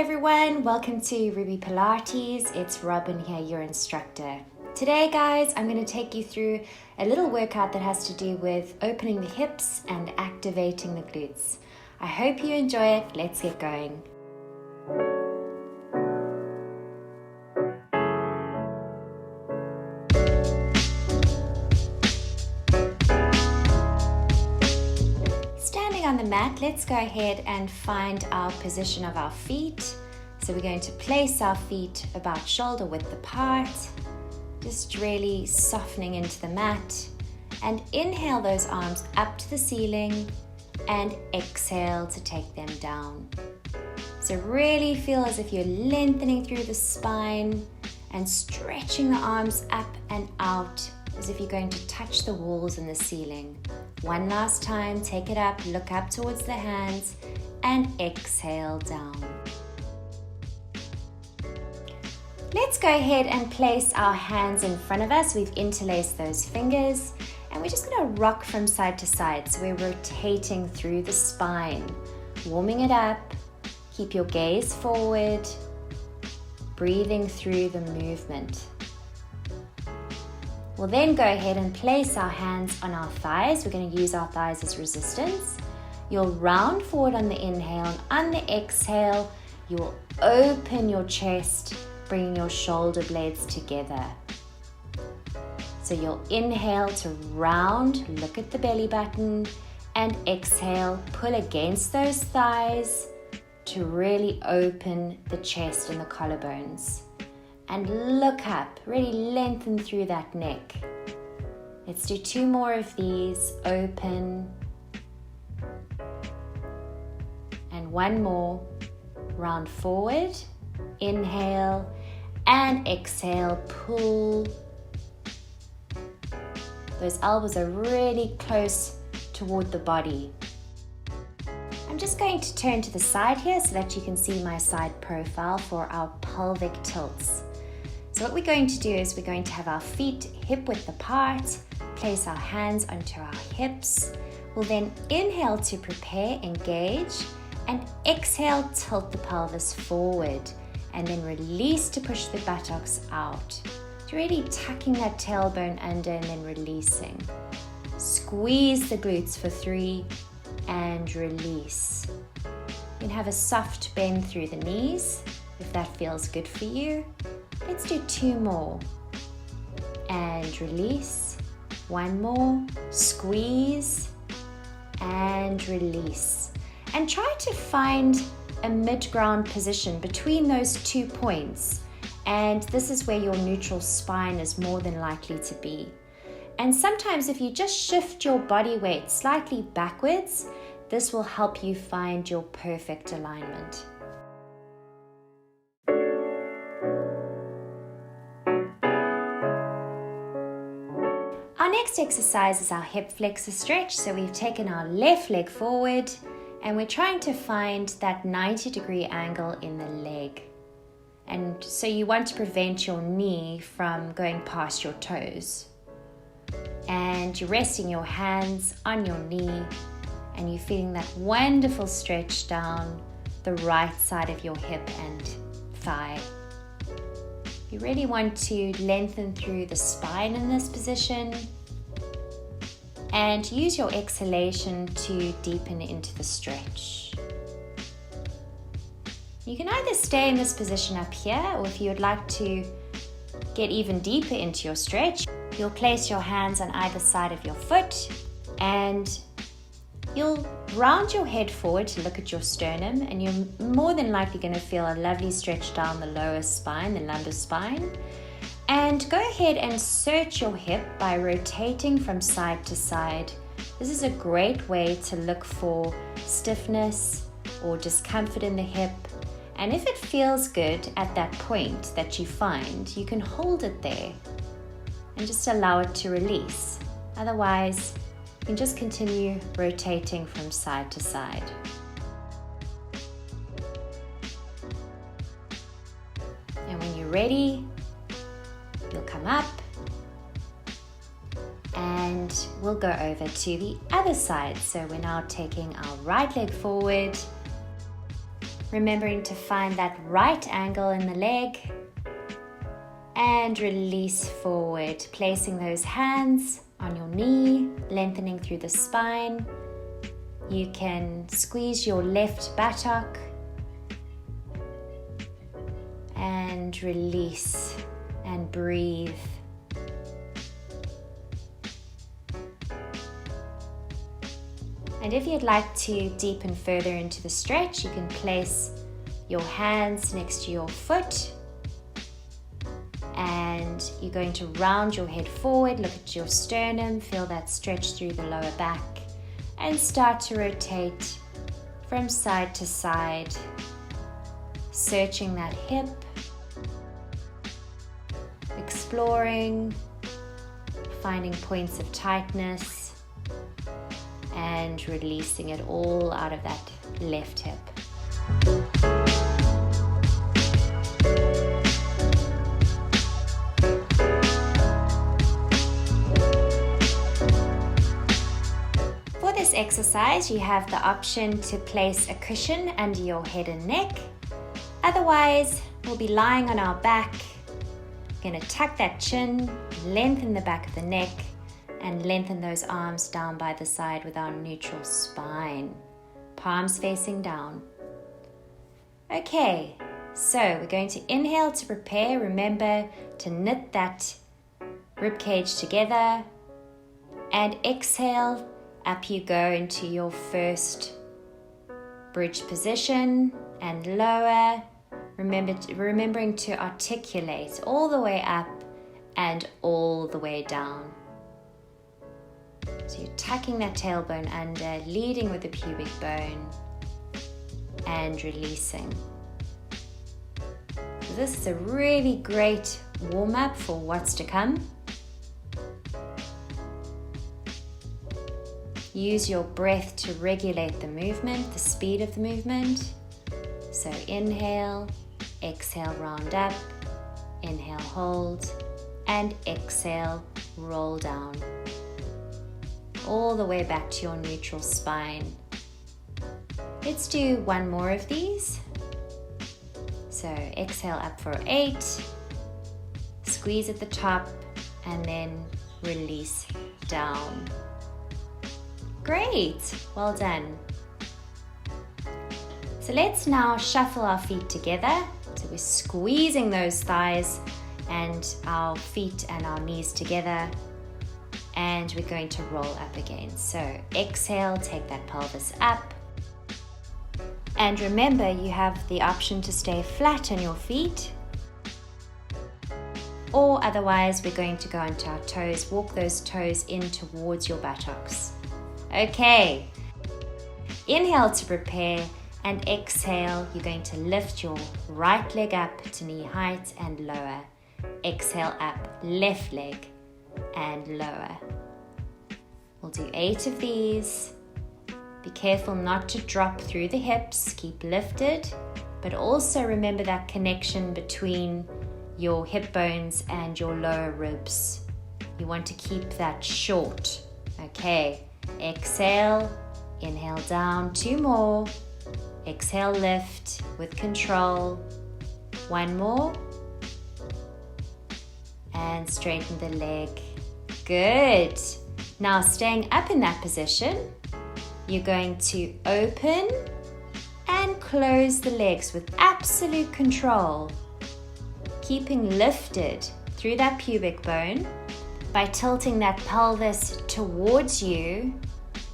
everyone, welcome to Ruby Pilates. It's Robyn here, your instructor. Today guys, I'm going to take you through a little workout that has to do with opening the hips and activating the glutes. I hope you enjoy it. Let's get going. On the mat, let's go ahead and find our position of our feet. So we're going to place our feet about shoulder width apart, just really softening into the mat, and inhale those arms up to the ceiling and exhale to take them down. So really feel as if you're lengthening through the spine and stretching the arms up and out as if you're going to touch the walls and the ceiling. One last time, take it up, look up towards the hands, and exhale down. Let's go ahead and place our hands in front of us. We've interlaced those fingers, and we're just going to rock from side to side. So we're rotating through the spine, warming it up. Keep your gaze forward, breathing through the movement. We'll then go ahead and place our hands on our thighs. We're going to use our thighs as resistance. You'll round forward on the inhale, and on the exhale, you will open your chest, bringing your shoulder blades together. So you'll inhale to round, look at the belly button, and exhale, pull against those thighs to really open the chest and the collarbones. And look up, really lengthen through that neck. Let's do 2 more of these. Open. And 1 more. Round forward. Inhale and exhale. Pull. Those elbows are really close toward the body. I'm just going to turn to the side here so that you can see my side profile for our pelvic tilts. So what we're going to do is we're going to have our feet hip width apart, place our hands onto our hips. We'll then inhale to prepare, engage, and exhale, tilt the pelvis forward, and then release to push the buttocks out. So really tucking that tailbone under and then releasing. Squeeze the glutes for 3 and release. You can have a soft bend through the knees if that feels good for you. Let's do 2 more. And release. 1 more. Squeeze. And release. And try to find a mid-ground position between those 2 points. And this is where your neutral spine is more than likely to be. And sometimes if you just shift your body weight slightly backwards, this will help you find your perfect alignment. Our next exercise is our hip flexor stretch. So we've taken our left leg forward and we're trying to find that 90-degree angle in the leg. And so you want to prevent your knee from going past your toes. And you're resting your hands on your knee and you're feeling that wonderful stretch down the right side of your hip and thigh. You really want to lengthen through the spine in this position and use your exhalation to deepen into the stretch. You can either stay in this position up here, or if you would like to get even deeper into your stretch, you'll place your hands on either side of your foot and you'll round your head forward to look at your sternum, and you're more than likely going to feel a lovely stretch down the lower spine, the lumbar spine. And go ahead and search your hip by rotating from side to side. This is a great way to look for stiffness or discomfort in the hip. And if it feels good at that point that you find, you can hold it there and just allow it to release. Otherwise, you can just continue rotating from side to side. And when you're ready, you'll come up and we'll go over to the other side. So we're now taking our right leg forward remembering to find that right angle in the leg and release forward, placing those hands on your knee, lengthening through the spine. You can squeeze your left buttock and release and breathe. And if you'd like to deepen further into the stretch, you can place your hands next to your foot and you're going to round your head forward, look at your sternum, feel that stretch through the lower back and start to rotate from side to side, searching that hip, exploring, finding points of tightness and releasing it all out of that left hip. For this exercise, you have the option to place a cushion under your head and neck. Otherwise, we'll be lying on our back. We're going to tuck that chin, lengthen the back of the neck, and lengthen those arms down by the side with our neutral spine. Palms facing down. Okay, so we're going to inhale to prepare. Remember to knit that rib cage together. And exhale, up you go into your first bridge position and lower. Remembering to articulate all the way up and all the way down. So you're tucking that tailbone under, leading with the pubic bone and releasing. So this is a really great warm-up for what's to come. Use your breath to regulate the movement, the speed of the movement. So inhale, exhale, round up, inhale, hold, and exhale, roll down. All the way back to your neutral spine. Let's do one more of these. So exhale up for 8, squeeze at the top, and then release down. Great, well done. So let's now shuffle our feet together. So we're squeezing those thighs and our feet and our knees together. And we're going to roll up again. So exhale, take that pelvis up. And remember, you have the option to stay flat on your feet. Or otherwise, we're going to go onto our toes, walk those toes in towards your buttocks. Okay, inhale to prepare and exhale, you're going to lift your right leg up to knee height and lower. Exhale up, left leg and lower. We'll do 8 of these. Be careful not to drop through the hips, keep lifted, but also remember that connection between your hip bones and your lower ribs. You want to keep that short. Okay, exhale, inhale down, 2 more. Exhale, lift with control. 1 more. And straighten the leg. Good. Now staying up in that position, you're going to open and close the legs with absolute control, keeping lifted through that pubic bone by tilting that pelvis towards you,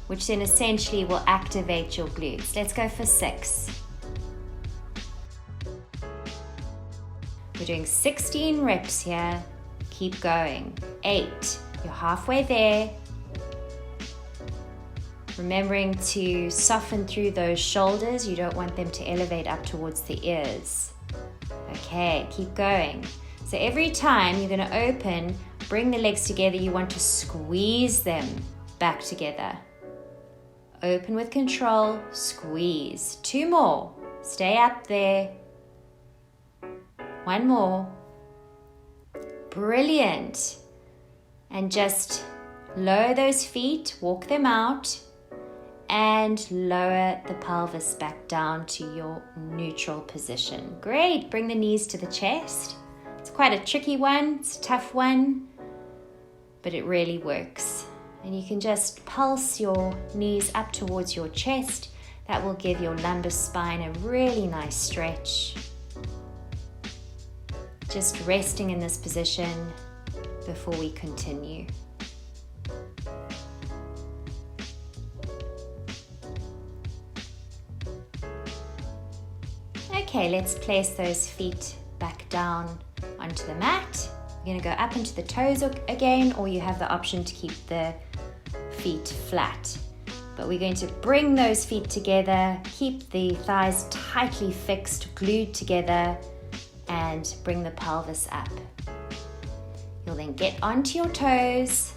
which then essentially will activate your glutes. Let's go for 6. We're doing 16 reps here. Keep going. 8. You're halfway there. Remembering to soften through those shoulders. You don't want them to elevate up towards the ears. Okay, keep going. So every time you're going to open, bring the legs together. You want to squeeze them back together. Open with control, squeeze. 2 more. Stay up there. 1 more. Brilliant. And just lower those feet, walk them out, and lower the pelvis back down to your neutral position. Great, bring the knees to the chest. It's quite a tricky one, it's a tough one, but it really works. And you can just pulse your knees up towards your chest. That will give your lumbar spine a really nice stretch. Just resting in this position before we continue. Okay, let's place those feet back down onto the mat. We're going to go up into the toes again, or you have the option to keep the feet flat. But we're going to bring those feet together, keep the thighs tightly fixed, glued together, and bring the pelvis up. You'll then get onto your toes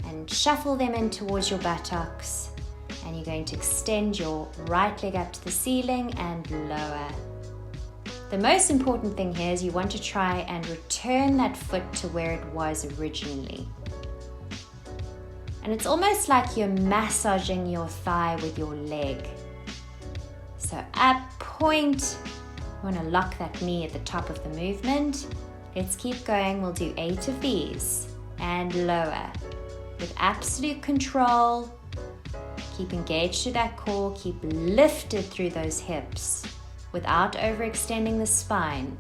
and shuffle them in towards your buttocks. And you're going to extend your right leg up to the ceiling and lower. The most important thing here is you want to try and return that foot to where it was originally. And it's almost like you're massaging your thigh with your leg. So up, point. You want to lock that knee at the top of the movement. Let's keep going. We'll do 8 of these. And lower. With absolute control. Keep engaged to that core. Keep lifted through those hips without overextending the spine.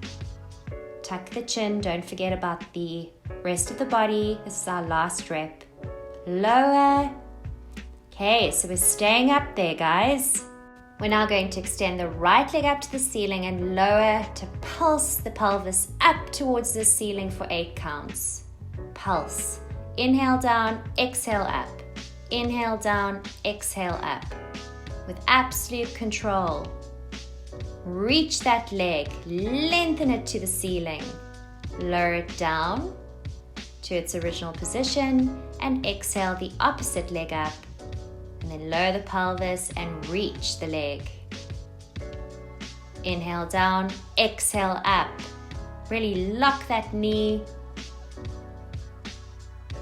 Tuck the chin. Don't forget about the rest of the body. This is our last rep. Lower. Okay, so we're staying up there, guys. We're now going to extend the right leg up to the ceiling and lower to pulse the pelvis up towards the ceiling for 8 counts. Pulse. Inhale down, exhale up. Inhale down, exhale up. With absolute control. Reach that leg, lengthen it to the ceiling. Lower it down to its original position and exhale the opposite leg up. And then lower the pelvis and reach the leg. Inhale down, exhale up. Really lock that knee.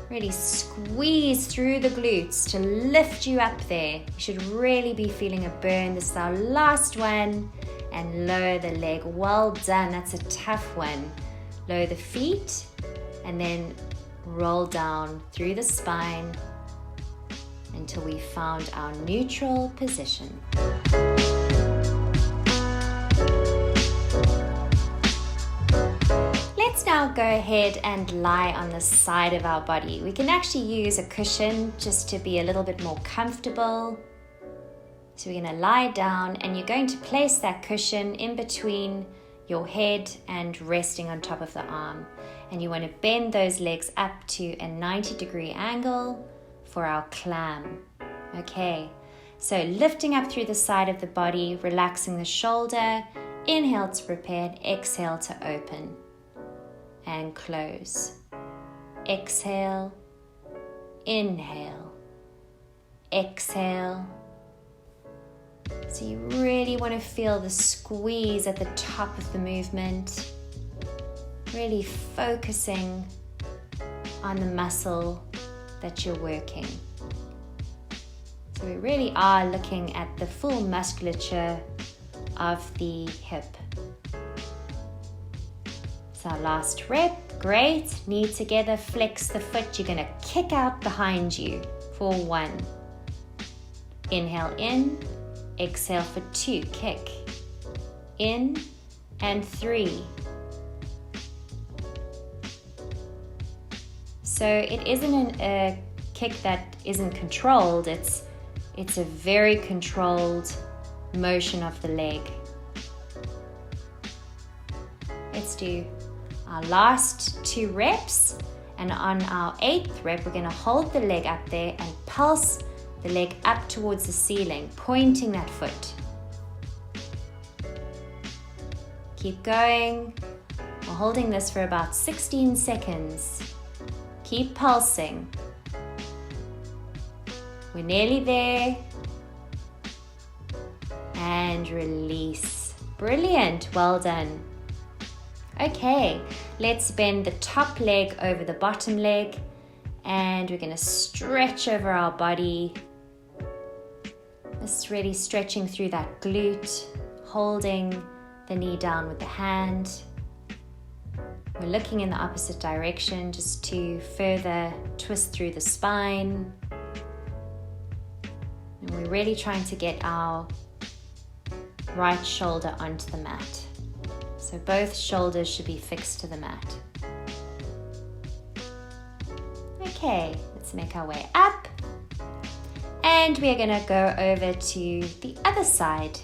Really squeeze through the glutes to lift you up there. You should really be feeling a burn. This is our last one. And lower the leg. Well done. That's a tough one. Lower the feet and then roll down through the spine until we found our neutral position. Let's now go ahead and lie on the side of our body. We can actually use a cushion just to be a little bit more comfortable. So we're going to lie down and you're going to place that cushion in between your head and resting on top of the arm. And you want to bend those legs up to a 90-degree angle for our clam. Okay, so lifting up through the side of the body, relaxing the shoulder. Inhale to prepare and exhale to open. And close. Exhale. Inhale. Exhale. So you really want to feel the squeeze at the top of the movement. Really focusing on the muscle that you're working. So we really are looking at the full musculature of the hip. It's our last rep. Great. Knee together, flex the foot. You're going to kick out behind you for 1. Inhale in. Exhale for 2, kick. In and 3. So it isn't a kick that isn't controlled. It's a very controlled motion of the leg. Let's do our last 2 reps. And on our 8th rep, we're going to hold the leg up there and pulse the leg up towards the ceiling, pointing that foot. Keep going. We're holding this for about 16 seconds. Keep pulsing. We're nearly there. And release. Brilliant. Well done. Okay, let's bend the top leg over the bottom leg. And we're going to stretch over our body. Just really stretching through that glute, holding the knee down with the hand. We're looking in the opposite direction just to further twist through the spine. And we're really trying to get our right shoulder onto the mat. So both shoulders should be fixed to the mat. Okay, let's make our way up. And we're going to go over to the other side.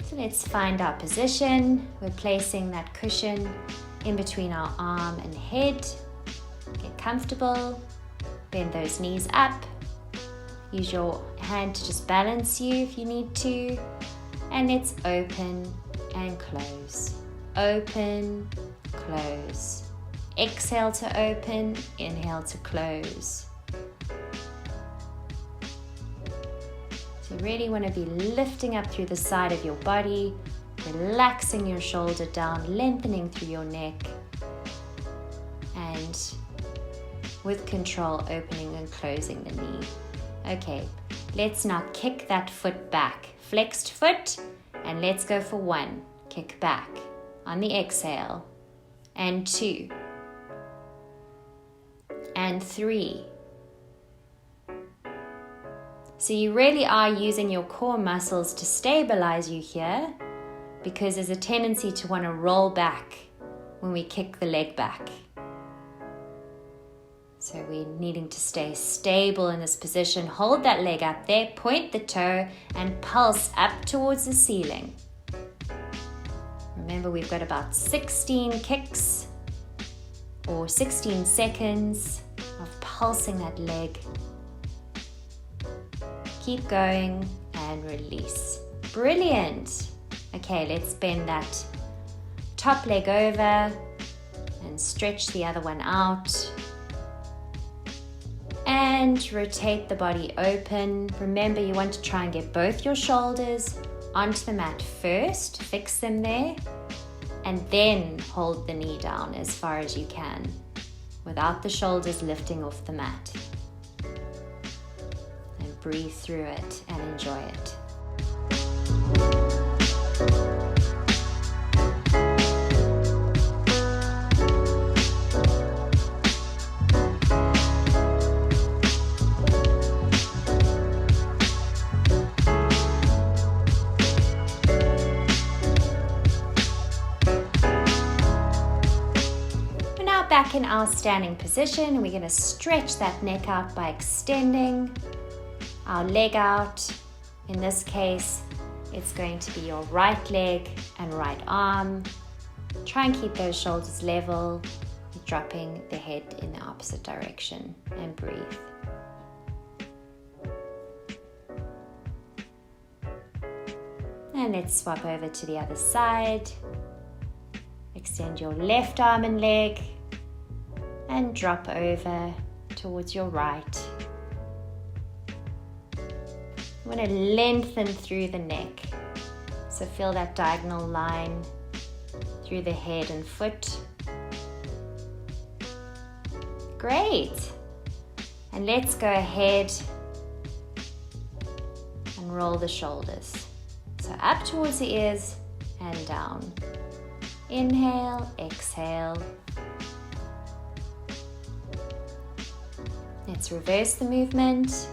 So let's find our position. We're placing that cushion in between our arm and head. Get comfortable. Bend those knees up. Use your hand to just balance you if you need to. And let's open and close. Open, close. Exhale to open, inhale to close. So you really want to be lifting up through the side of your body, relaxing your shoulder down, lengthening through your neck, and with control, opening and closing the knee. Okay, let's now kick that foot back. Flexed foot, and let's go for 1. Kick back on the exhale, and 2, and 3. So you really are using your core muscles to stabilize you here, because there's a tendency to want to roll back when we kick the leg back. So we're needing to stay stable in this position. Hold that leg up there, point the toe, and pulse up towards the ceiling. Remember, we've got about 16 kicks or 16 seconds of pulsing that leg. Keep going and release. Brilliant. Okay, let's bend that top leg over and stretch the other one out. And rotate the body open. Remember, you want to try and get both your shoulders onto the mat first, fix them there, and then hold the knee down as far as you can without the shoulders lifting off the mat. And breathe through it and enjoy it. Back in our standing position, we're going to stretch that neck out by extending our leg out. In this case, it's going to be your right leg and right arm. Try and keep those shoulders level, dropping the head in the opposite direction, and breathe. And let's swap over to the other side. Extend your left arm and leg, and drop over towards your right. You want to lengthen through the neck. So feel that diagonal line through the head and foot. Great. And let's go ahead and roll the shoulders. So up towards the ears and down. Inhale, exhale. Let's reverse the movement,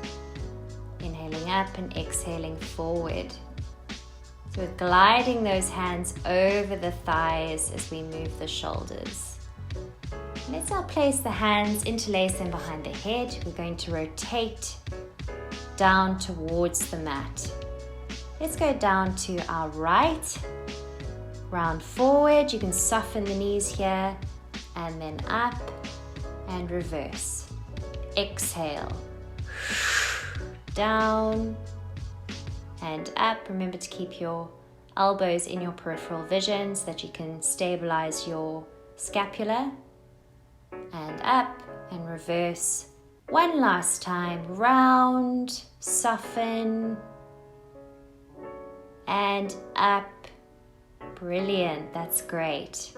inhaling up and exhaling forward. So we're gliding those hands over the thighs as we move the shoulders. Let's now place the hands, interlace them behind the head. We're going to rotate down towards the mat. Let's go down to our right, round forward. You can soften the knees here, and then up and reverse. Exhale, down and up. Remember to keep your elbows in your peripheral vision so that you can stabilize your scapula. And up and reverse. One last time, round, soften, and up. Brilliant, that's great.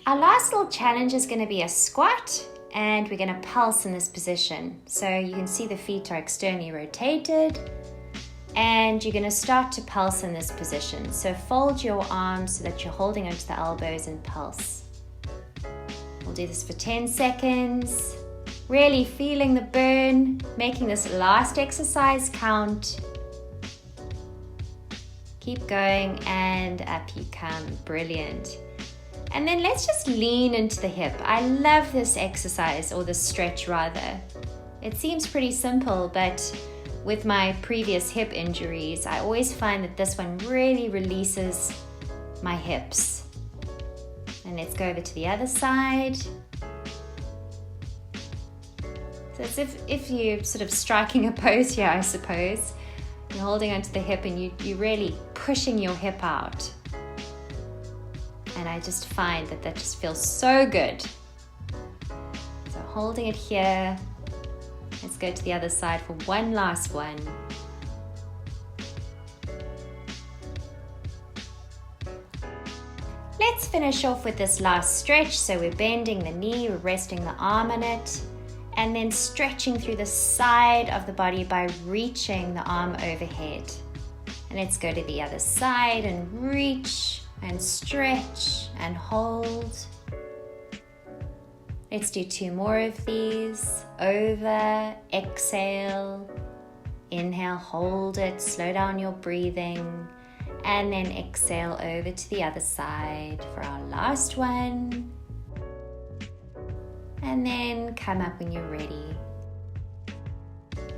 Our last little challenge is going to be a squat. and we're going to pulse in this position. So you can see the feet are externally rotated, and you're going to start to pulse in this position. So fold your arms so that you're holding onto the elbows and pulse. We'll do this for 10 seconds, really feeling the burn, making this last exercise count. Keep going, and up you come. Brilliant. And then let's just lean into the hip. I love this exercise, or this stretch rather. It seems pretty simple, but with my previous hip injuries, I always find that this one really releases my hips. And let's go over to the other side. So it's if you're sort of striking a pose here, I suppose. You're holding onto the hip and you're really pushing your hip out. And I just find that just feels so good. So holding it here. Let's go to the other side for one last one. Let's finish off with this last stretch. So we're bending the knee, we're resting the arm on it, and then stretching through the side of the body by reaching the arm overhead. And let's go to the other side and reach and stretch and hold. Let's do 2 more of these. Over, exhale, inhale, hold it, slow down your breathing, and then exhale over to the other side for our last one. And then come up when you're ready.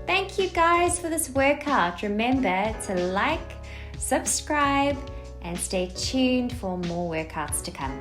Thank you guys for this workout. Remember to like, subscribe, and stay tuned for more workouts to come.